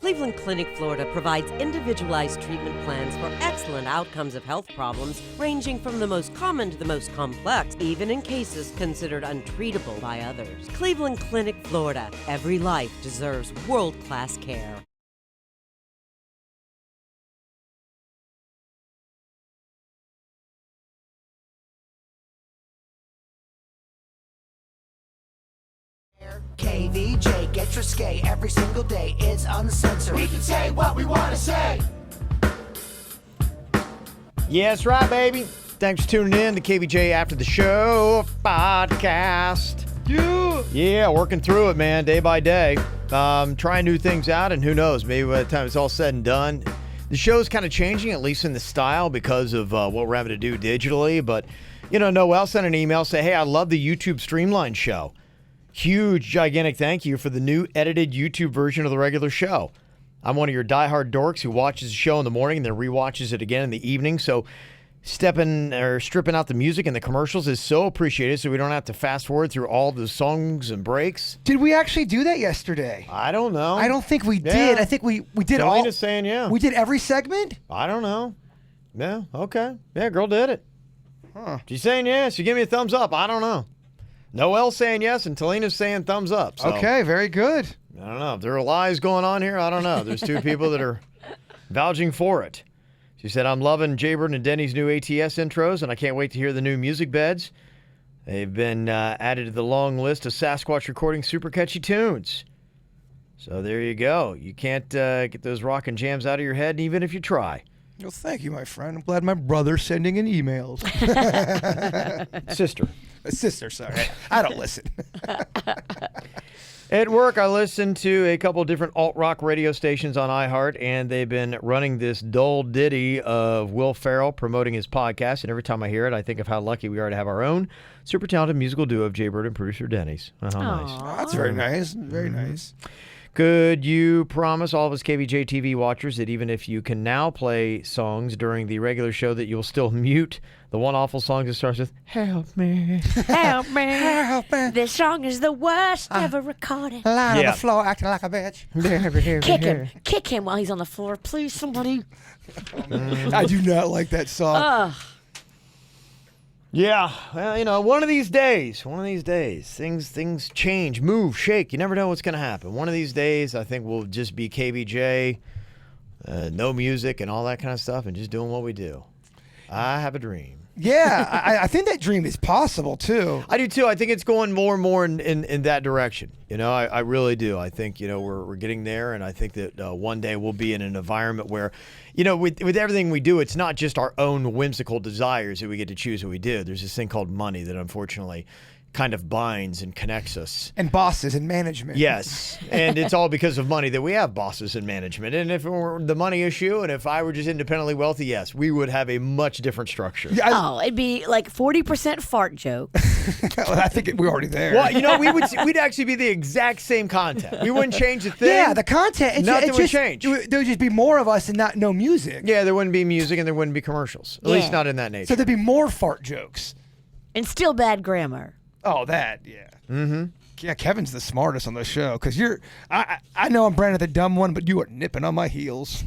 Cleveland Clinic, Florida provides individualized treatment plans for excellent outcomes of health problems ranging from the most common to the most complex, even in cases considered untreatable by others. Cleveland Clinic, Florida. Every life deserves world-class care. KVJ, get risque every single day. It's uncensored. We can say what we want to say. Yeah, that's right, baby. Thanks for tuning in to KVJ After the Show Podcast. Yeah, working through it, man, day by day. Trying new things out, and who knows, maybe by the time it's all said and done, the show's kind of changing, at least in the style, because of what we're having to do digitally. But, you know, Noel sent an email, say, hey, I love the YouTube Streamline show. Huge, gigantic thank you for the new edited YouTube version of the regular show. I'm one of your diehard dorks who watches the show in the morning and then rewatches it again in the evening. So stripping out the music and the commercials is so appreciated, so we don't have to fast forward through all the songs and breaks. Did we actually do that yesterday? I don't know. I don't think we did. I think we did all. Jolina's saying yeah. We did every segment? I don't know. Yeah, okay. Yeah, girl did it. Huh. She's saying yes. She gave me a thumbs up. I don't know. Noel's saying yes, and Talina's saying thumbs up. So, okay, very good. I don't know. If there are lies going on here, I don't know. There's two people that are vouching for it. She said, I'm loving Jaybird and Denny's new ATS intros, and I can't wait to hear the new music beds. They've been added to the long list of Sasquatch recording super catchy tunes. So there you go. You can't get those rockin' jams out of your head, even if you try. Well, thank you, my friend. I'm glad my brother's sending in emails. Sister, sorry. I don't listen. At work, I listen to a couple different alt-rock radio stations on iHeart, and they've been running this dull ditty of Will Ferrell promoting his podcast. And every time I hear it, I think of how lucky we are to have our own super talented musical duo of Jaybird and producer Denny's. How nice. Oh, that's very nice. Very nice. Could you promise all of us KVJ TV watchers that even if you can now play songs during the regular show, that you'll still mute the one awful song that starts with, help me, Help me. Help me. This song is the worst ever recorded. Lying on the floor acting like a bitch. Kick him while he's on the floor. Please, somebody. I do not like that song. Ugh. Yeah, well, you know, one of these days, things change, move, shake. You never know what's going to happen. One of these days, I think we'll just be KVJ, no music and all that kind of stuff, and just doing what we do. I have a dream. Yeah, I think that dream is possible, too. I do, too. I think it's going more and more in that direction. You know, I really do. I think, you know, we're getting there, and I think that one day we'll be in an environment where, you know, with everything we do, it's not just our own whimsical desires that we get to choose what we do. There's this thing called money that unfortunately kind of binds and connects us. And bosses and management. Yes, and it's all because of money that we have bosses and management. And if it were the money issue, and if I were just independently wealthy, yes, we would have a much different structure. Oh, it'd be like 40% fart joke. I think we're already there. Well, you know, we'd actually be the exact same content. We wouldn't change a thing. Yeah, the content. Nothing would change. There would just be more of us and no music. Yeah, there wouldn't be music and there wouldn't be commercials. At least not in that nature. So there'd be more fart jokes. And still bad grammar. Oh, that, yeah. Mm-hmm. Yeah, Kevin's the smartest on the show, because I know I'm Brandon the dumb one, but you are nipping on my heels.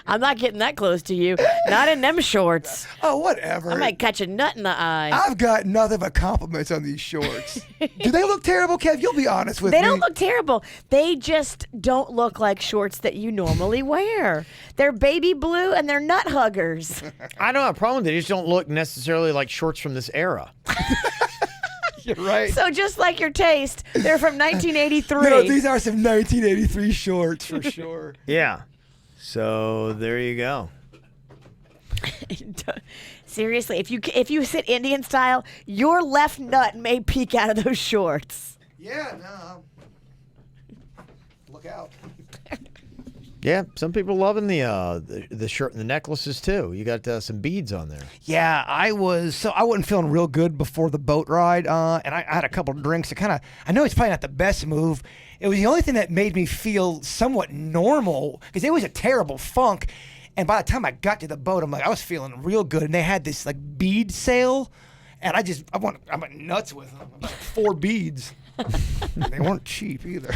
I'm not getting that close to you. Not in them shorts. Oh, whatever. I might catch a nut in the eye. I've got nothing but compliments on these shorts. Do they look terrible, Kev? You'll be honest with me. They don't look terrible. They just don't look like shorts that you normally wear. They're baby blue and they're nut huggers. I don't have a problem. They just don't look necessarily like shorts from this era. You're right. So just like your taste, they're from 1983. No, these are some 1983 shorts for sure. Yeah. So there you go. Seriously, if you sit Indian style, your left nut may peek out of those shorts. Yeah, no. Look out. Yeah, some people loving the shirt and the necklaces too. You got some beads on there. Yeah, I wasn't feeling real good before the boat ride, and I had a couple of drinks. I know it's probably not the best move. It was the only thing that made me feel somewhat normal, because it was a terrible funk. And by the time I got to the boat, I was feeling real good. And they had this like bead sale, and I went nuts with them. About 4 beads. They weren't cheap either.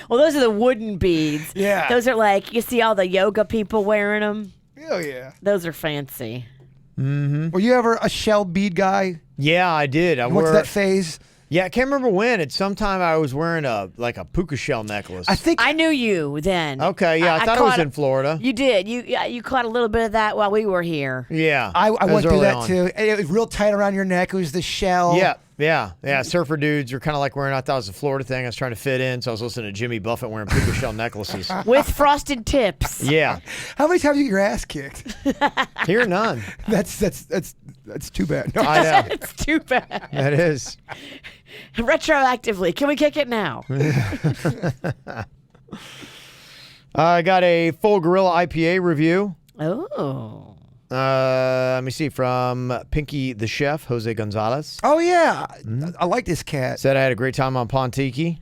Well, those are the wooden beads. Yeah. Those are like, you see all the yoga people wearing them? Oh, yeah. Those are fancy. Were you ever a shell bead guy? Yeah, I did. What's that phase? Yeah, I can't remember when. At some time I was wearing a puka shell necklace. I think I knew you then. Okay, yeah, I thought it was in Florida. You did. You caught a little bit of that while we were here. Yeah. I was went through early that on. too. It was real tight around your neck. It was the shell. Yeah. Surfer dudes were kind of like wearing, I thought it was a Florida thing. I was trying to fit in, so I was listening to Jimmy Buffett wearing puka shell necklaces. With frosted tips. Yeah. How many times you get your ass kicked? Here, none. That's too bad. No. I know. It's too bad. That is. Retroactively. Can we kick it now? I got a full Gorilla IPA review. Oh. Let me see, from Pinky the Chef, Jose Gonzalez. Oh, yeah. I like this cat. Said I had a great time on Pontiki.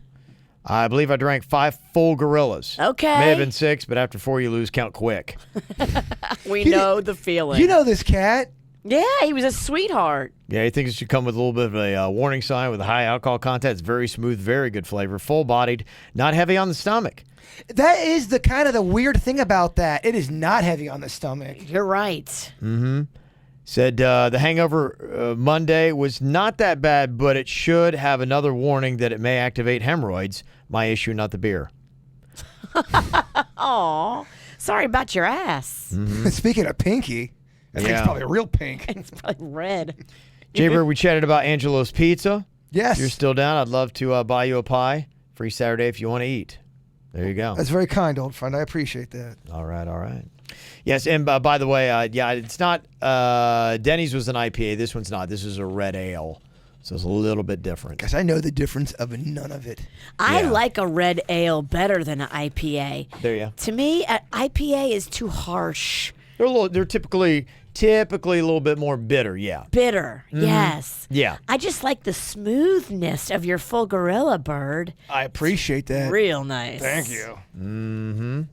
I believe I drank 5 full Gorillas. Okay. May have been 6, but after 4 you lose count quick. We know the feeling. You know this cat. Yeah, he was a sweetheart. Yeah, he thinks it should come with a little bit of a warning sign with a high alcohol content. It's very smooth, very good flavor, full-bodied, not heavy on the stomach. That is the kind of the weird thing about that. It is not heavy on the stomach. You're right. Said the hangover Monday was not that bad, but it should have another warning that it may activate hemorrhoids. My issue, not the beer. Aw. Sorry about your ass. Speaking of Pinky, that thing's Yeah. probably real pink. It's probably red. Jaybird, we chatted about Angelo's Pizza. Yes. If you're still down, I'd love to buy you a pie. Free Saturday if you want to eat. There you go. That's very kind, old friend. I appreciate that. All right. Yes, and by the way, it's not, Denny's was an IPA. This one's not. This is a red ale. So it's a little bit different. Guys, I know the difference of none of it. I Yeah. like a red ale better than an IPA. There you go. To me, an IPA is too harsh. They're typically a little bit more bitter, yeah. Bitter, yes. Yeah. I just like the smoothness of your full Gorilla Bird. I appreciate that. Real nice. Thank you.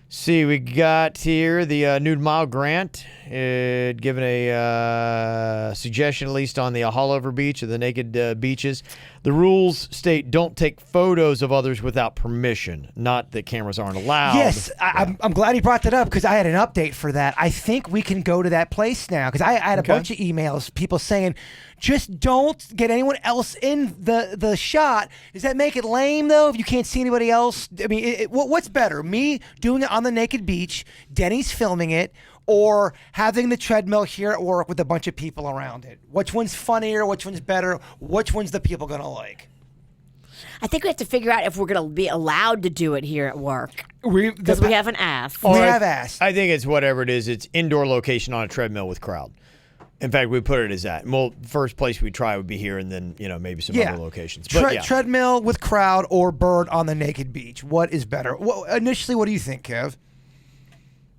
See, we got here the Nude Mile Grant given a suggestion, at least on the Hollover Beach or the naked beaches. The rules state don't take photos of others without permission, not that cameras aren't allowed. Yes, I'm glad he brought that up because I had an update for that. I think we can go to that place now because I had a bunch of emails, people saying, just don't get anyone else in the shot. Does that make it lame, though, if you can't see anybody else? I mean, what's better, me doing it on the naked beach, Denny's filming it, or having the treadmill here at work with a bunch of people around it? Which one's funnier? Which one's better? Which one's the people going to like? I think we have to figure out if we're going to be allowed to do it here at work. Because we haven't asked. We have asked. I think it's whatever it is. It's indoor location on a treadmill with crowd. In fact, we put it as that. Well, first place we try would be here, and then maybe some other locations. But Treadmill with crowd or bird on the naked beach. What is better? Initially, what do you think, Kev?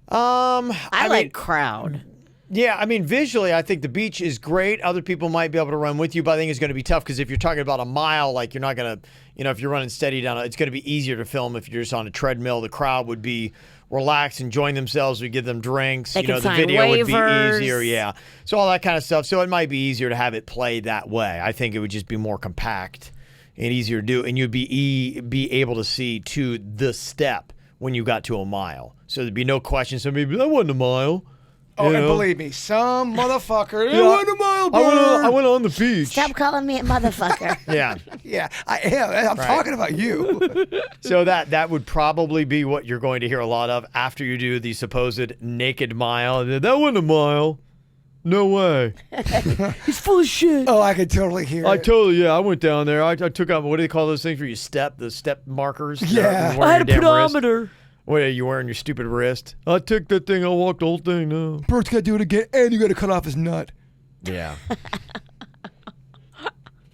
I like crowd. Yeah, I mean, visually, I think the beach is great. Other people might be able to run with you, but I think it's going to be tough because if you're talking about a mile, like you're not going to, if you're running steady down, it's going to be easier to film if you're just on a treadmill. The crowd would be relaxed, enjoying themselves. We give them drinks. They can the sign video would be waivers. easier. Yeah, so all that kind of stuff. So it might be easier to have it play that way. I think it would just be more compact and easier to do, and you'd be able to see to the step when you got to a mile. So there'd be no question. Somebody would be, that wasn't a mile. Oh, and believe me, some motherfucker. It wasn't a mile, bird. I went on the beach. Stop calling me a motherfucker. Yeah. Yeah, I am. I'm talking about you. So that would probably be what you're going to hear a lot of after you do the supposed naked mile. That wasn't a mile. No way. He's full of shit. Oh, I could totally hear it. I went down there. I took out, what do they call those things where you step, the step markers? Yeah. I had a pedometer. What are you wearing your stupid wrist? I took that thing, I walked the whole thing now. Bird's got to do it again, and you got to cut off his nut. Yeah.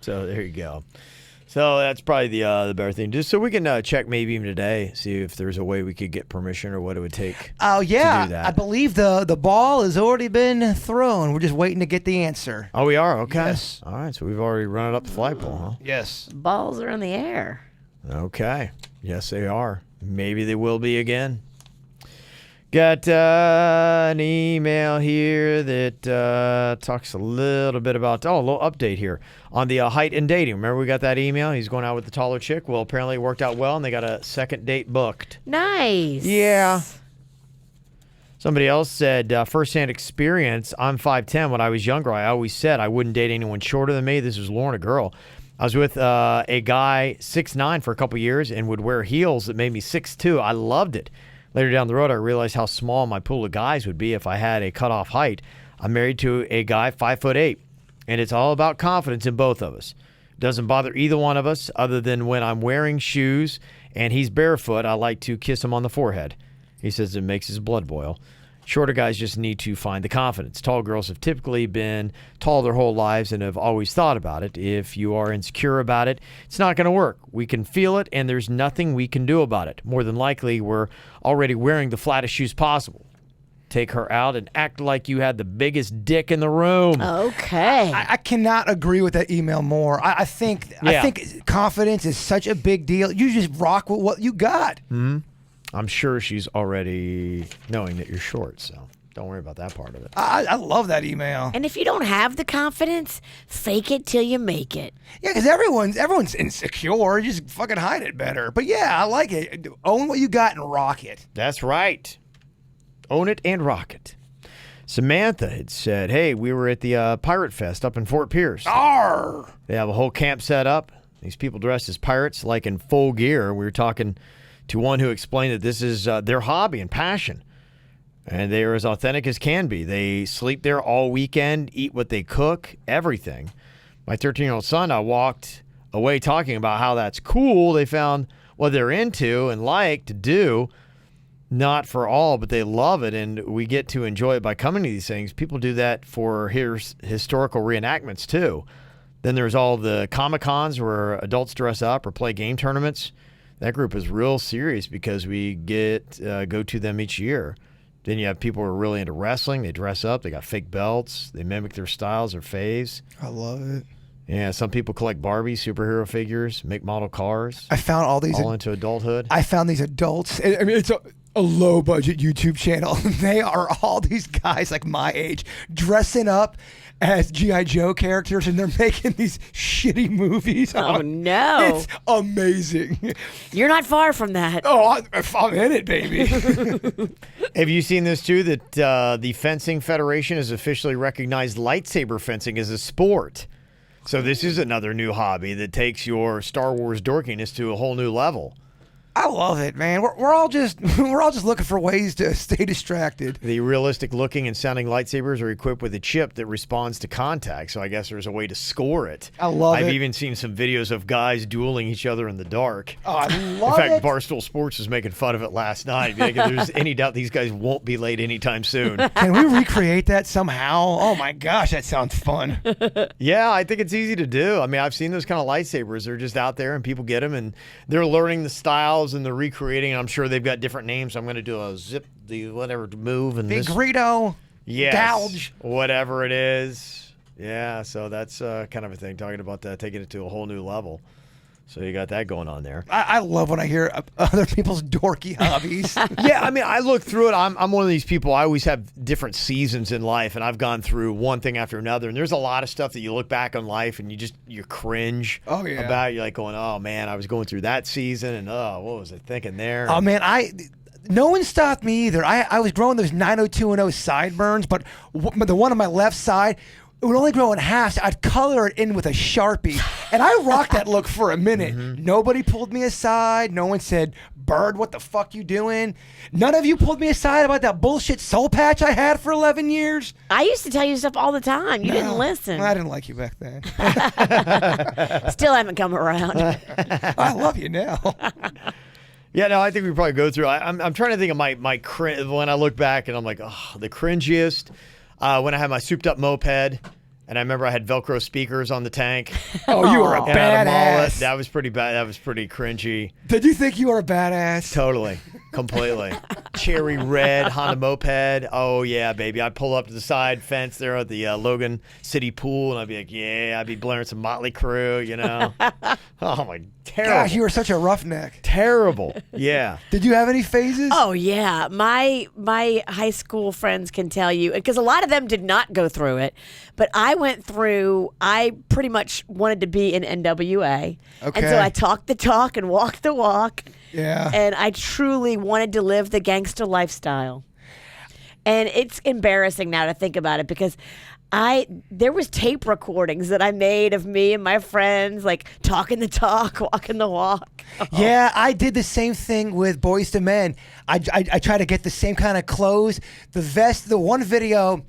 So there you go. So that's probably the better thing. Just so we can check maybe even today, see if there's a way we could get permission or what it would take. Oh, yeah. to do that. I believe the ball has already been thrown. We're just waiting to get the answer. Oh, we are? Okay. Yes. All right, so we've already run it up the flagpole, huh? Yes. Balls are in the air. Okay. Yes, they are. Maybe they will be again. Got an email here that talks a little bit about, a little update here on the height and dating. Remember we got that email? He's going out with the taller chick. Well, apparently it worked out well, and they got a second date booked. Nice. Yeah. Somebody else said, firsthand experience, I'm 5'10". When I was younger, I always said I wouldn't date anyone shorter than me. This was Lauren, a girl. I was with a guy 6'9" for a couple years and would wear heels that made me 6'2". I loved it. Later down the road, I realized how small my pool of guys would be if I had a cutoff height. I'm married to a guy 5'8", and it's all about confidence in both of us. It doesn't bother either one of us, other than when I'm wearing shoes and he's barefoot, I like to kiss him on the forehead. He says it makes his blood boil. Shorter guys just need to find the confidence. Tall girls have typically been tall their whole lives and have always thought about it. If you are insecure about it, it's not going to work. We can feel it, and there's nothing we can do about it. More than likely, we're already wearing the flattest shoes possible. Take her out and act like you had the biggest dick in the room. Okay. I cannot agree with that email more. I think confidence is such a big deal. You just rock with what you got. Mm-hmm. I'm sure she's already knowing that you're short, so don't worry about that part of it. I love that email. And if you don't have the confidence, fake it till you make it. Yeah, because everyone's insecure. You just fucking hide it better. But yeah, I like it. Own what you got and rock it. That's right. Own it and rock it. Samantha had said, hey, we were at the Pirate Fest up in Fort Pierce. Arr! They have a whole camp set up. These people dressed as pirates, like in full gear. We were talking to one who explained that this is their hobby and passion. And they are as authentic as can be. They sleep there all weekend, eat what they cook, everything. My 13-year-old son, I walked away talking about how that's cool. They found what they're into and like to do. Not for all, but they love it, and we get to enjoy it by coming to these things. People do that for historical reenactments, too. Then there's all the Comic-Cons where adults dress up or play game tournaments. That group is real serious because we go to them each year. Then you have people who are really into wrestling. They dress up. They got fake belts. They mimic their styles or faves. I love it. Yeah, some people collect Barbie superhero figures, make model cars. I found all these. All into adulthood. I found these adults. I mean, it's a low-budget YouTube channel. They are all these guys like my age dressing up as G.I. Joe characters, and they're making these shitty movies. Oh, no. It's amazing. You're not far from that. Oh, I'm in it, baby. Have you seen this, too, that the Fencing Federation has officially recognized lightsaber fencing as a sport? So this is another new hobby that takes your Star Wars dorkiness to a whole new level. I love it, man. We're all just looking for ways to stay distracted. The realistic looking and sounding lightsabers are equipped with a chip that responds to contact, so I guess there's a way to score it. I love it. I've even seen some videos of guys dueling each other in the dark. Oh, I love it. In fact, it. Barstool Sports was making fun of it last night. If there's any doubt these guys won't be late anytime soon. Can we recreate that somehow? Oh my gosh, that sounds fun. Yeah, I think it's easy to do. I mean, I've seen those kind of lightsabers. They're just out there and people get them and they're learning the styles and the recreating. I'm sure they've got different names. I'm going to do a zip, the whatever move, and Big this Greedo, yes, gouge, whatever it is. Yeah, so that's kind of a thing. Talking about that, taking it to a whole new level. So you got that going on there. I love when I hear other people's dorky hobbies. Yeah, I mean, I look through it. I'm one of these people. I always have different seasons in life, and I've gone through one thing after another. And there's a lot of stuff that you look back on life and you cringe about. You're like going, oh man, I was going through that season, and what was I thinking there? Oh man, no one stopped me either. I was growing those 90210 sideburns, but the one on my left side, it would only grow in half, so I'd color it in with a Sharpie. And I rocked that look for a minute. Mm-hmm. Nobody pulled me aside. No one said, Bird, what the fuck you doing? None of you pulled me aside about that bullshit soul patch I had for 11 years. I used to tell you stuff all the time. You didn't listen. I didn't like you back then. Still haven't come around. I love you now. Yeah, no, I think we probably go through. I'm trying to think of my cringe when I look back, and I'm like, oh, the cringiest. When I had my souped-up moped, and I remember I had Velcro speakers on the tank. Oh, you were a badass. That was pretty bad. That was pretty cringy. Did you think you were a badass? Totally. Completely. Cherry red Honda moped. Oh, yeah, baby. I'd pull up to the side fence there at the Logan City Pool, and I'd be like, yeah, I'd be blaring some Motley Crue, you know. Oh, my Terrible. Gosh, you were such a roughneck. Terrible. Yeah. Did you have any phases? Oh yeah, my high school friends can tell you, because a lot of them did not go through it, but I went through. I pretty much wanted to be in NWA, and so Okay. I talked the talk and walked the walk. Yeah. And I truly wanted to live the gangster lifestyle, and it's embarrassing now to think about it because. There was tape recordings that I made of me and my friends, like talking the talk, walking the walk. Yeah, I did the same thing with Boys II Men. I try to get the same kind of clothes, the vest. The one video,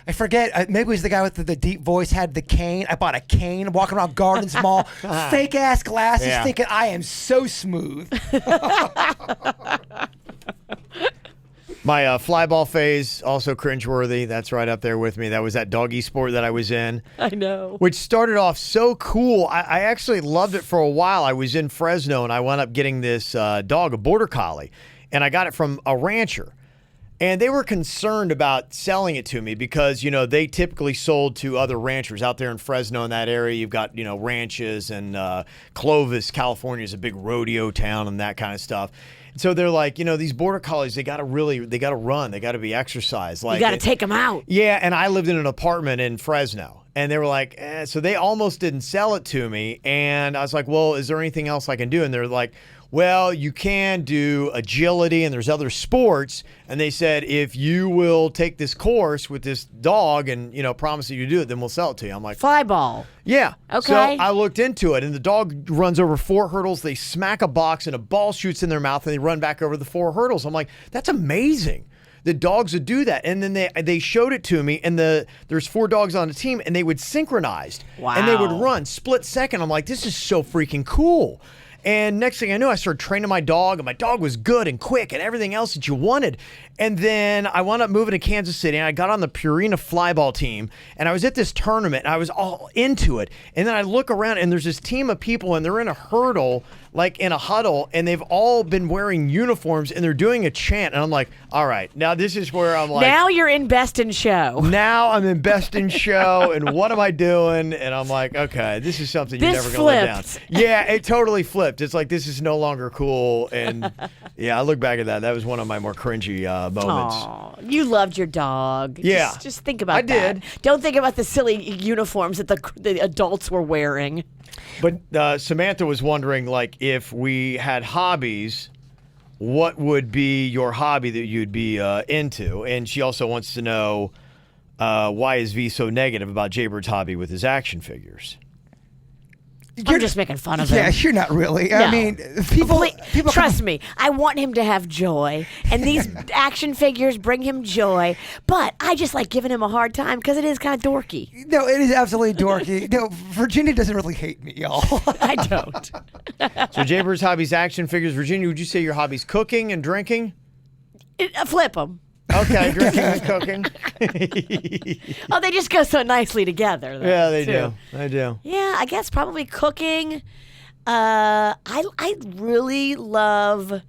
I forget, maybe it was the guy with the deep voice had the cane. I bought a cane, walking around Gardens Mall, fake ass glasses, Yeah. thinking I am so smooth. My fly ball phase, also cringeworthy. That's right up there with me. That was that doggy sport that I was in. I know. Which started off so cool. I actually loved it for a while. I was in Fresno, and I wound up getting this dog, a border collie, and I got it from a rancher. And they were concerned about selling it to me because, they typically sold to other ranchers out there in Fresno in that area. You've got, ranches, and Clovis, California is a big rodeo town and that kind of stuff. So they're like, these border collies, they got to run. They got to be exercised. Like, You got to take them out. Yeah, and I lived in an apartment in Fresno. And they were like, so they almost didn't sell it to me. And I was like, well, is there anything else I can do? And they're like, well, you can do agility and there's other sports. And they said, if you will take this course with this dog and, promise that you do it, then we'll sell it to you. I'm like, Fly ball. yeah. Okay. So I looked into it, and the dog runs over 4 hurdles. They smack a box, and a ball shoots in their mouth, and they run back over the 4 hurdles. I'm like, that's amazing. The dogs would do that. And then they showed it to me, and there's 4 dogs on the team, and they would synchronize. Wow. And they would run split second. I'm like, this is so freaking cool. And next thing I knew, I started training my dog, and my dog was good and quick and everything else that you wanted. And then I wound up moving to Kansas City, and I got on the Purina flyball team, and I was at this tournament, and I was all into it. And then I look around, and there's this team of people, and they're in a hurdle, like in a huddle, and they've all been wearing uniforms, and they're doing a chant. And I'm like, all right, now this is where I'm like, Now you're in Best in Show. now I'm in Best in Show, and what am I doing? And I'm like, okay, this is something you're This never going to live down. flipped. Yeah, it totally flipped. It's like, this is no longer cool. And yeah, I look back at that. That was one of my more cringy moments. Aw, you loved your dog. Yeah. Just think about I that. did. Don't think about the silly uniforms that the adults were wearing. But Samantha was wondering, like, if we had hobbies, what would be your hobby that you'd be into? And she also wants to know, why is V so negative about Jaybird's hobby with his action figures? I'm just making fun of him. Yeah, you're not really. No. I mean, people Trust me, I want him to have joy, and these action figures bring him joy. But I just like giving him a hard time because it is kind of dorky. No, it is absolutely dorky. No, Virginia doesn't really hate me, y'all. I don't. So Jaybird's hobby's action figures. Virginia, would you say your hobby's cooking and drinking? Flip them. Okay, drinking and cooking. Oh, they just go so nicely together. though, Yeah, they too. do. They do. Yeah, I guess probably cooking. I really love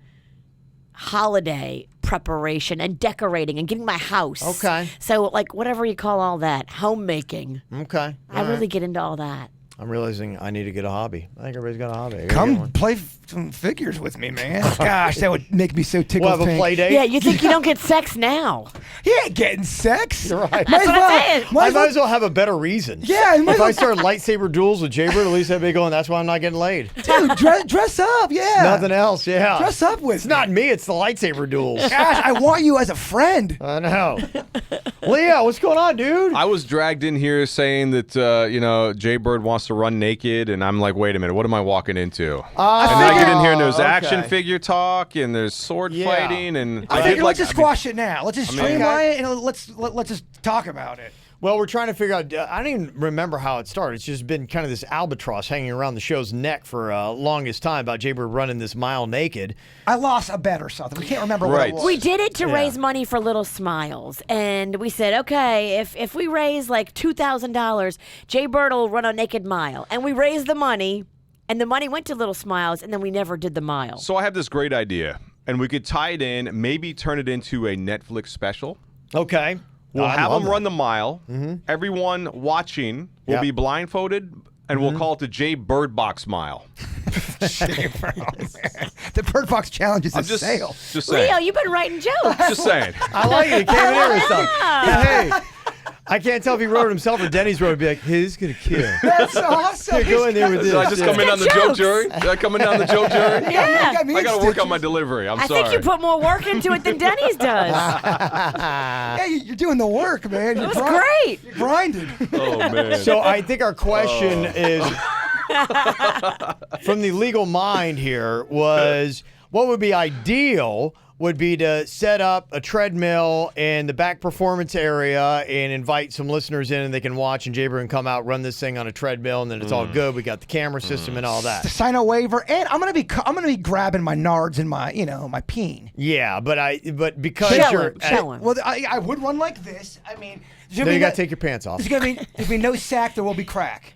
holiday preparation and decorating and getting my house. Okay. So like whatever you call all that, homemaking. Okay. I really get into all that. I'm realizing I need to get a hobby. I think everybody's got a hobby. I gotta get Come one. play some figures with me, man. Gosh, that would make me so tickled We'll have a pink. play date. Yeah, you think you don't get sex now? He ain't getting sex. Right. Might That's as what I'm well- saying. I might as well have a better reason. Yeah, might If as I well- start lightsaber duels with Jaybird, at least I'd be going, that's why I'm not getting laid. Dude, dress up, yeah. Nothing else, yeah. Dress up with It's not me, it's the lightsaber duels. Gosh, I want you as a friend. I know. Leo, what's going on, dude? I was dragged in here saying that, Jaybird wants to run naked, and I'm like, wait a minute, what am I walking into? and I get in here, and there's action figure talk, and there's sword Yeah. fighting, and I figure let's just squash it now. Let's just streamline it and let's just talk about it. Well, we're trying to figure out, I don't even remember how it started. It's just been kind of this albatross hanging around the show's neck for longest time about Jaybird running this mile naked. I lost a bet or something. We can't remember what Right. it was. We did it to raise money for Little Smiles, and we said, okay, if we raise like $2,000, Jay Bird will run a naked mile, and we raised the money, and the money went to Little Smiles, and then we never did the mile. So I have this great idea, and we could tie it in, maybe turn it into a Netflix special. Okay. We'll I have love them that. run the mile. Everyone watching will Yep. be blindfolded, and we'll call it the Jay Bird Box Mile. The Bird Box Challenge is sale. Just saying. Leo, you've been writing jokes. Just saying. I like it. He came in here with stuff. Hey, I can't tell if he wrote it himself or Denny's wrote it. Be like, hey, this is going to kill. That's awesome. Here, go in there with this. Did I just come in on the joke jury? Did I come in on the joke jury? Yeah. I got to work on my delivery. I'm I sorry. think you put more work into it than Denny's does. Yeah, you're doing the work, man. It was great. You're grinding. Oh, man. So I think our question is, from the legal mind here, was what would be ideal would be to set up a treadmill in the back performance area and invite some listeners in and they can watch, and Jaybird can come out, run this thing on a treadmill, and then it's all good. We got the camera system and all that. To sign a waiver, and I'm gonna be grabbing my nards and my my peen. Yeah, but because you're Show him. Well, I would run like this. I mean, then you got to take your pants off. There's be no sack. There will be crack.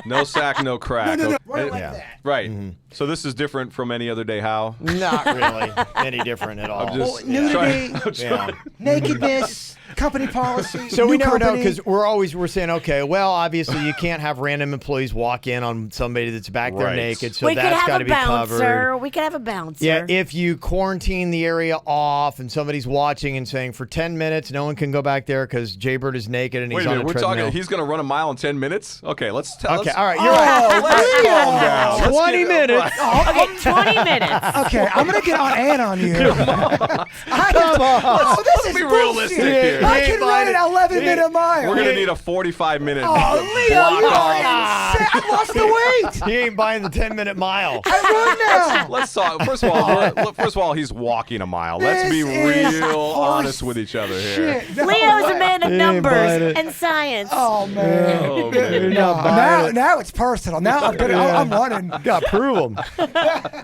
No sack, no crack. No. Okay. Run it like Yeah. that. Right. So this is different from any other day. How? Not really any different at all. I'm just Nudity, Yeah. nakedness, company policy. So we new never know company. because we're saying, okay, well, obviously you can't have random employees walk in on somebody that's back there Right. naked, so We could that's got have to a be covered. bouncer. We could have a bouncer. Yeah, if you quarantine the area off and somebody's watching and saying for 10 minutes no one can go back there because Jaybird is naked and Wait he's a on minute. a We're treadmill. talking. He's going to run a mile in 10 minutes. Okay, let's. Okay, all right, you're right. Let's calm down. Let's 20 get- minutes. Okay, 20 minutes. Okay, I'm gonna get on Ann on you. Come on. Oh, this Let's is be bullshit. realistic here. I can run an 11-minute mile. We're going to need a 45-minute Oh, Leo, block you off. are insane. I lost the weight. He ain't buying the 10-minute mile. I run now. Let's talk. First of all, he's walking a mile. Let's be This is real horse honest with each other here. Shit. No Leo's a way. man of He ain't buying numbers it. and science. Oh man. Oh, man. Now it's personal. Now I'm running. Got to prove them.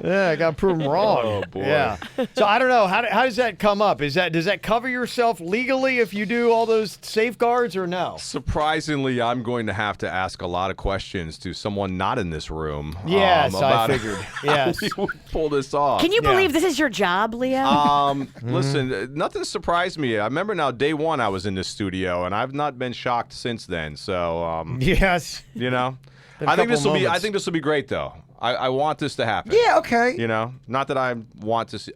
Yeah, I got to prove them wrong. Oh, boy. Yeah. So I don't know. How does that come up? Does that cover yourself legally if you do all those safeguards or no? Surprisingly, I'm going to have to ask a lot of questions to someone not in this room. Yes, about I figured. Yes. how we would pull this off. Can you Yeah. believe this is your job, Leo? Listen, nothing surprised me. I remember now, day one, I was in this studio, and I've not been shocked since then. So, Yes. you know, Been a I think couple this will be. I moments. think this will be great, though. I want this to happen. Yeah. Okay. You know, not that I want to see.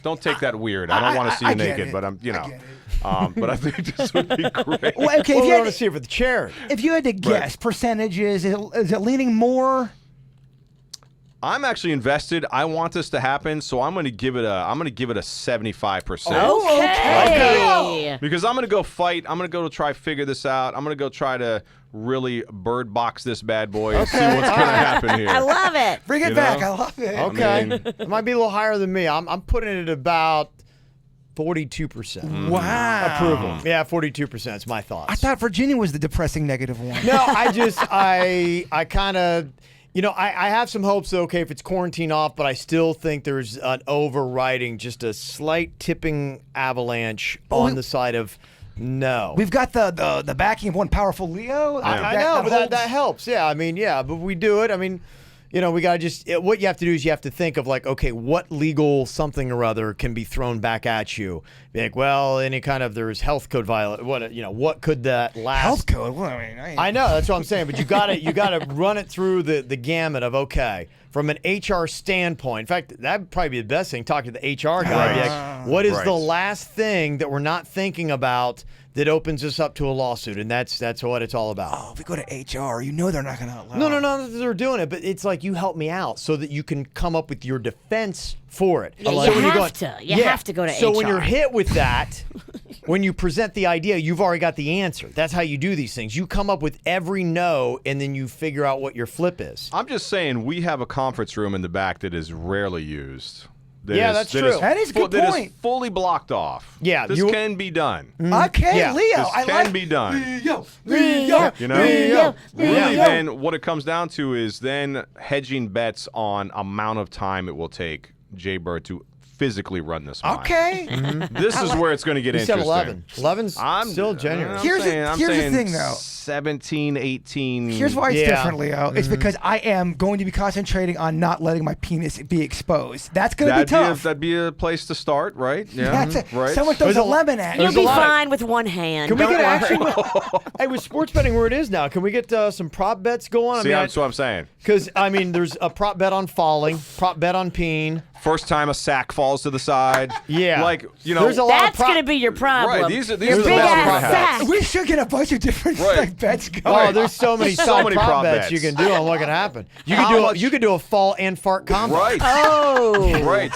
Don't take that weird. I don't want to see you I get naked, it. but I'm, you know. I get it. But I think this would be great. Well, okay. Well, If we you, want to had, see it for the charity. if you had to guess percentages, is it leaning more? I'm actually invested. I want this to happen, so I'm going to give it a 75%. okay. Because I'm going to go fight. I'm going to go try figure this out. I'm going to go try to really bird box this bad boy and see what's going to happen here. I love it. Bring it You back. know? I love it. Okay. mean- It might be a little higher than me. I'm putting it at about 42%. Wow. Approval. Yeah, 42%. That's my thoughts. I thought Virginia was the depressing negative one. No, I kind of, I have some hopes, though, okay, if it's quarantine off, but I still think there's an overriding, just a slight tipping avalanche on the side of no. We've got the backing of one powerful Leo. I know, but that helps. Yeah, I mean, yeah, but we do it. I mean, we got to just, what you have to do is you have to think of like, okay, what legal something or other can be thrown back at you? Be like, well, any kind of, there's health code what could that last? health code. Well, I know, that's what I'm saying, but you got to run it through the gamut of, okay, from an HR standpoint. In fact, that'd probably be the best thing, talk to the HR guy. Be like, what is Right. the last thing that we're not thinking about that opens us up to a lawsuit? And that's what it's all about. Oh, if we go to HR, they're not going to allow. No, they're doing it, but it's like you help me out so that you can come up with your defense for it. Yeah, So you when you're have to. You have to go to So when HR. you're hit with that, when you present the idea, you've already got the answer. That's how you do these things. You come up with every no, and then you figure out what your flip is. I'm just saying, we have a conference room in the back that is rarely used. That's true. That is a good That point. is fully blocked off. Yeah, This can be done. Okay, Yeah. Leo. This I can like be done. Leo. You know? Leo. Really, then what it comes down to is then hedging bets on amount of time it will take Jaybird to physically run this mile. Okay. This is where it's going to get You said interesting. 11. 11's I'm still genuine. I'm Here's saying, the I'm thing, saying though. 17, 18. Here's why it's Yeah. different, Leo. It's because I am going to be concentrating on not letting my penis be exposed. That's going to be tough. That'd be a place to start, right? Yeah. Right. Someone throws a lemon at you. You'll be fine with one hand. Can we Don't get worry. action? Hey, with sports betting where it is now, can we get some prop bets going? See, that's what I'm saying. Because, there's a prop bet on falling, prop bet on peeing. First time a sack falls to the side. Yeah. There's a lot That's of going to be your problem. Right, these are your the big best ass we're gonna have. sack. We should get a bunch of different bets going. Oh, there's so many So side many prop prop bets you bets. can do on what can happen. You could do a fall and fart combo. Right. Oh. Right.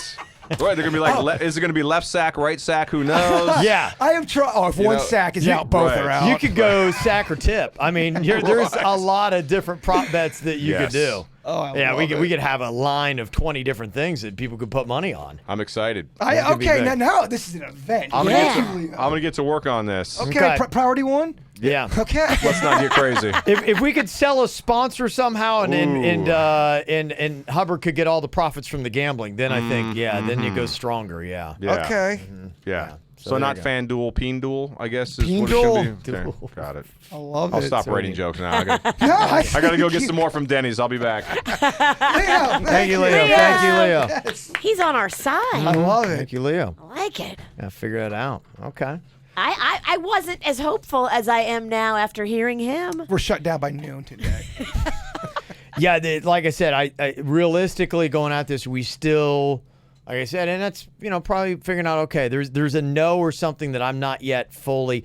Right, they're gonna be like, is it gonna be left sack, right sack? Who knows? Yeah. I am trying. Oh, if one sack is out, both are out. You could go sack or tip. There's a lot of different prop bets that you could do. Oh, We could have a line of 20 different things that people could put money on. I'm excited. could be Okay, big. now this is an event. I'm Yeah. gonna get to work on this. Okay, Okay. priority one. Yeah. Okay. Let's not get crazy. If we could sell a sponsor somehow and Hubbard could get all the profits from the gambling, then I think then you go stronger. Yeah. Yeah. Okay. Yeah. So So there not you go. FanDuel, Peen-duel, I guess is what it Peen-duel. should be. Okay, got it. I love I'll it. stop writing jokes now. I I gotta go get some more from Denny's. I'll be back. Leo, Thank you, Leo. Thank you, Leo. He's on our side. I love it. Thank you, Leo. I like it. Yeah, figure that out. Okay. I wasn't as hopeful as I am now after hearing him. We're shut down by noon today. Yeah, like I said, I realistically going at this, we still, like I said, and that's probably figuring out. Okay, there's a no or something that I'm not yet fully.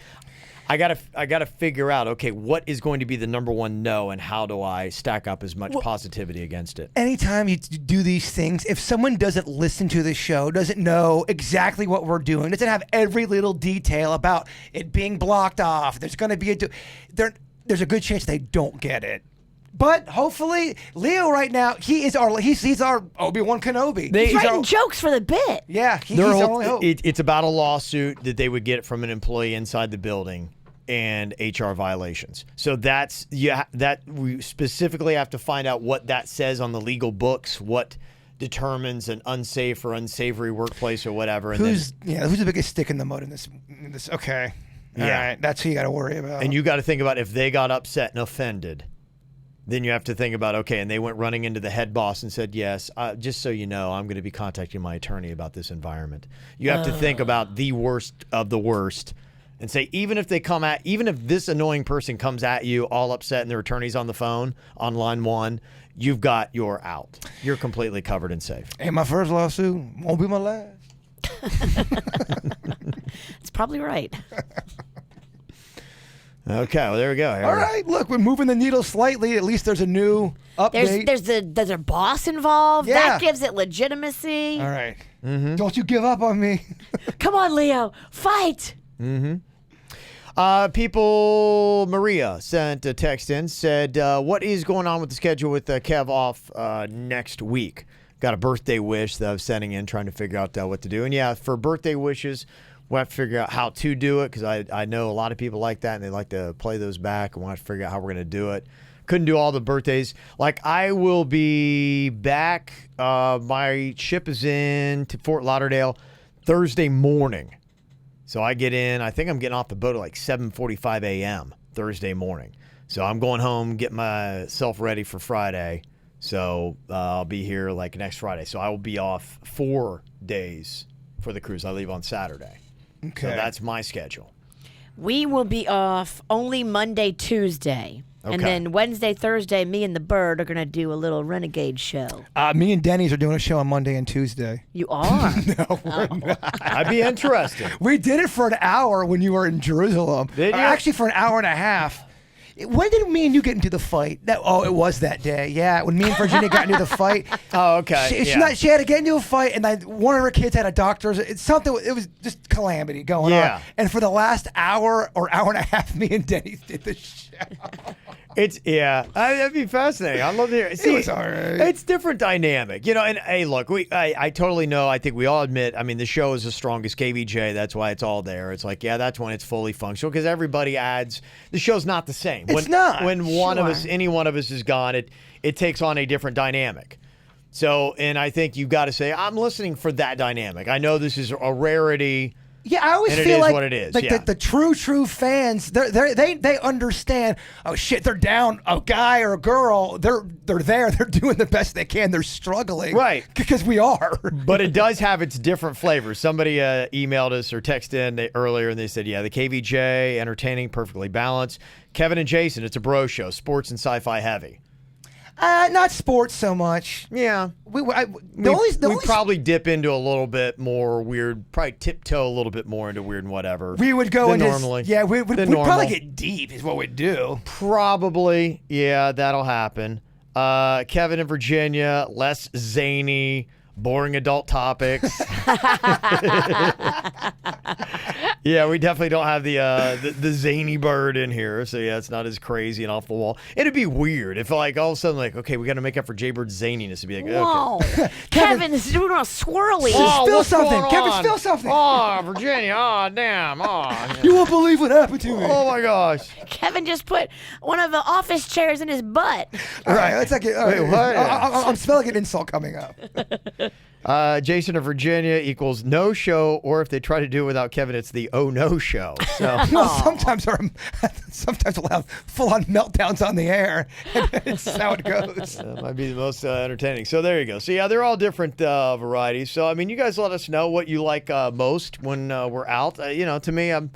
I gotta figure out. Okay, what is going to be the number one no, and how do I stack up as much positivity against it? Anytime you do these things, if someone doesn't listen to the show, doesn't know exactly what we're doing, doesn't have every little detail about it being blocked off, there's going to be there's a good chance they don't get it. But hopefully, Leo right now, he's our Obi-Wan Kenobi. He's writing jokes for the bit. Yeah, he's Their our whole- only hope. it's about a lawsuit that they would get from an employee inside the building and HR violations. So that we specifically have to find out what that says on the legal books, what determines an unsafe or unsavory workplace or whatever. And Who's the biggest stick in the mud in this? Okay, all Yeah. right, that's who you got to worry about. and you got to think about if they got upset and offended. Then you have to think about, okay, and they went running into the head boss and said, yes, just so you know, I'm going to be contacting my attorney about this environment. You have to think about the worst of the worst and say, even if this annoying person comes at you all upset and their attorney's on the phone on line one, you're out. You're completely covered and safe. Ain't my first lawsuit, won't be my last. It's probably right. Okay, well, there we go. All right, look, we're moving the needle slightly. At least there's a new update. There's a boss involved. Yeah. That gives it legitimacy. All right. Don't you give up on me. Come on, Leo, fight. Maria sent a text in, said, what is going on with the schedule with Kev off next week? Got a birthday wish that I was sending in, trying to figure out what to do. And yeah, for birthday wishes, we'll have to figure out how to do it because I know a lot of people like that and they like to play those back, and we'll have to figure out how we're going to do it. Couldn't do all the birthdays. Like, I will be back. My ship is in to Fort Lauderdale Thursday morning. So I get in. I think I'm getting off the boat at like 7:45 a.m. Thursday morning. So I'm going home, get myself ready for Friday. So I'll be here like next Friday. So I will be off 4 days for the cruise. I leave on Saturday. Okay. So that's my schedule. We will be off only Monday, Tuesday. And Okay. then Wednesday, Thursday, me and the bird are going to do a little renegade show. Me and Denny's are doing a show on Monday and Tuesday. You are? No, we're not. I'd be interested. We did it for an hour when you were in Jerusalem. Did you? Actually, for an hour and a half. When did me and you get into the fight? It was that day. Yeah, when me and Virginia got into the fight. Oh, okay. She had to get into a fight, and one of her kids had a doctor's. It was just calamity going Yeah. on. And for the last hour or hour and a half, me and Denny did the show. That'd be fascinating. I'd love to hear. See, It was all right. It's different dynamic, And hey, look, I totally know. I think we all admit. I mean, the show is the strongest KVJ. That's why it's all there. It's like, that's when it's fully functional because everybody adds. The show's not the same. It's not. When any one of us is gone, it takes on a different dynamic. So, and I think you've got to say, I'm listening for that dynamic. I know this is a rarity Yeah, I always And it feel is like what it is, like yeah. the true fans, they understand. Oh shit, they're down a guy or a girl. They're there. They're doing the best they can. They're struggling, Right. Because we are. But it does have its different flavors. somebody emailed us or texted in earlier, and they said, yeah, the KVJ, entertaining, perfectly balanced. Kevin and Jason, it's a bro show, sports and sci-fi heavy. Not sports so much. Yeah. We probably dip into a little bit more weird, probably tiptoe a little bit more into weird and whatever. We would go than into normally. Yeah, we'd normal. probably get deep is what we'd do. Probably. Yeah, that'll happen. Kevin in Virginia, less zany, boring adult topics. Yeah, we definitely don't have the zany bird in here. So yeah, it's not as crazy and off the wall. It'd be weird if like all of a sudden like, okay, we got to make up for Jaybird's zaniness. It'd be like, Whoa. okay. Kevin's doing a swirly. Spill what's something. going Kevin, on? spill something. Oh, Virginia. Oh, damn. Oh, You won't believe what happened to me. oh my gosh. Kevin just put one of the office chairs in his butt. All right, let's not get. All right. Wait, what? I'm smelling an insult coming up. Jason of Virginia equals no show, or if they try to do it without Kevin, it's the oh no show. So Well, sometimes we'll have full-on meltdowns on the air. It's how it goes. that might be the most entertaining. So there you go. So yeah, they're all different varieties. So I mean, you guys let us know what you like most when we're out. To me, I'm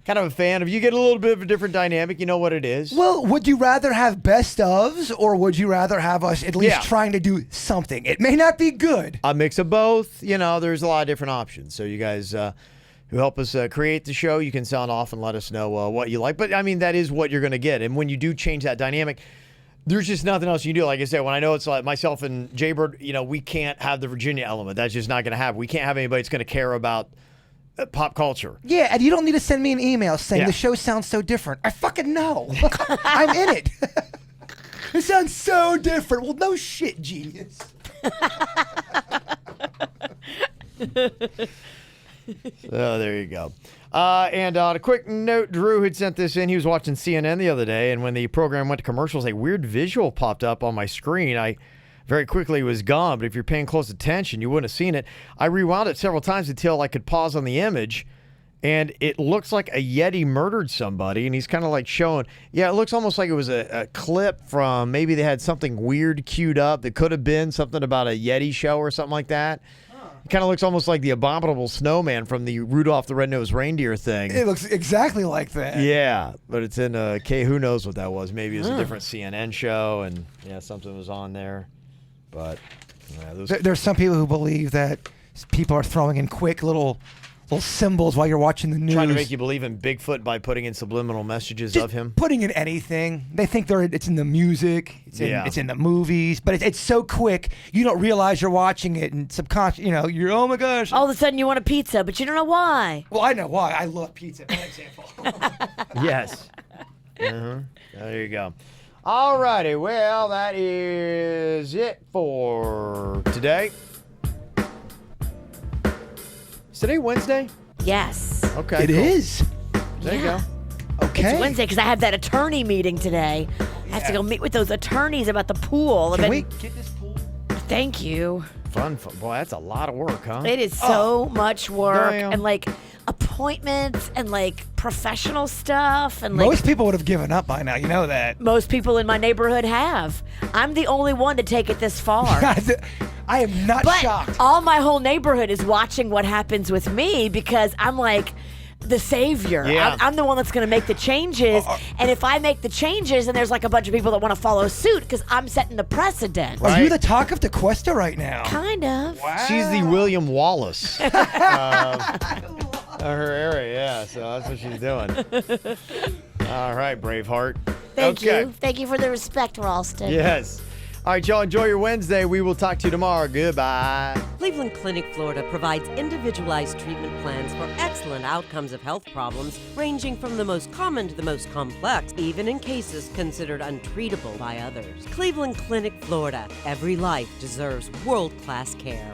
kind of a fan. If you get a little bit of a different dynamic, you know what it is. Well, would you rather have best ofs, or would you rather have us at least Yeah. trying to do something? It may not be good. A mix of both. There's a lot of different options. So you guys who help us create the show, you can sound off and let us know what you like. But I mean, that is what you're going to get. And when you do change that dynamic, there's just nothing else you can do. Like I said, when I know it's like myself and Jaybird, we can't have the Virginia element. That's just not going to happen. We can't have anybody that's going to care about pop culture. Yeah, and you don't need to send me an email saying Yeah. the show sounds so different. I fucking know. I'm in it. It sounds so different. Well, no shit, genius. Oh, there you go. And on a quick note, Drew had sent this in. He was watching CNN the other day, and when the program went to commercials, a weird visual popped up on my screen. I very quickly was gone, but if you're paying close attention, you wouldn't have seen it. I rewound it several times until I could pause on the image, and it looks like a Yeti murdered somebody, and he's kind of like showing, it looks almost like it was a clip from, maybe they had something weird queued up that could have been something about a Yeti show or something like that. It kind of looks almost like the abominable snowman from the Rudolph the Red-Nosed Reindeer thing. It looks exactly like that. Yeah, but it's in who knows what that was. Maybe it was a different CNN show, and something was on there. But There's some people who believe that people are throwing in quick little symbols while you're watching the news. trying to make you believe in Bigfoot by putting in subliminal messages Just of him. putting in anything. They think it's in the music, it's in the movies, but it's so quick you don't realize you're watching it, and subconscious, you're oh my gosh. All of a sudden you want a pizza, but you don't know why. Well, I know why. I love pizza. For example. Yes. There you go. All righty. Well, that is it for today. Is today Wednesday? Yes. Okay. It is. There you Yeah. go. Okay. It's Wednesday because I have that attorney meeting today. I have to go meet with those attorneys about the pool. Can we get this pool? Thank you. Fun. Boy, that's a lot of work, huh? It is so much work Damn. and like appointments and like professional stuff and like Most people would have given up by now. You know that. most people in my neighborhood have. I'm the only one to take it this far. I am not But shocked. all my whole neighborhood is watching what happens with me because I'm like the savior. Yeah. I'm the one that's going to make the changes. And if I make the changes, then there's like a bunch of people that want to follow suit because I'm setting the precedent. Are you Right. the talk of DeQuesta right now? Kind of. She's the William Wallace of her area, yeah. So that's what she's doing. All right, Braveheart. Thank Okay. you. Thank you for the respect, Ralston. Yes. All right, y'all, enjoy your Wednesday. We will talk to you tomorrow. Goodbye. Cleveland Clinic, Florida provides individualized treatment plans for excellent outcomes of health problems ranging from the most common to the most complex, even in cases considered untreatable by others. Cleveland Clinic, Florida. Every life deserves world-class care.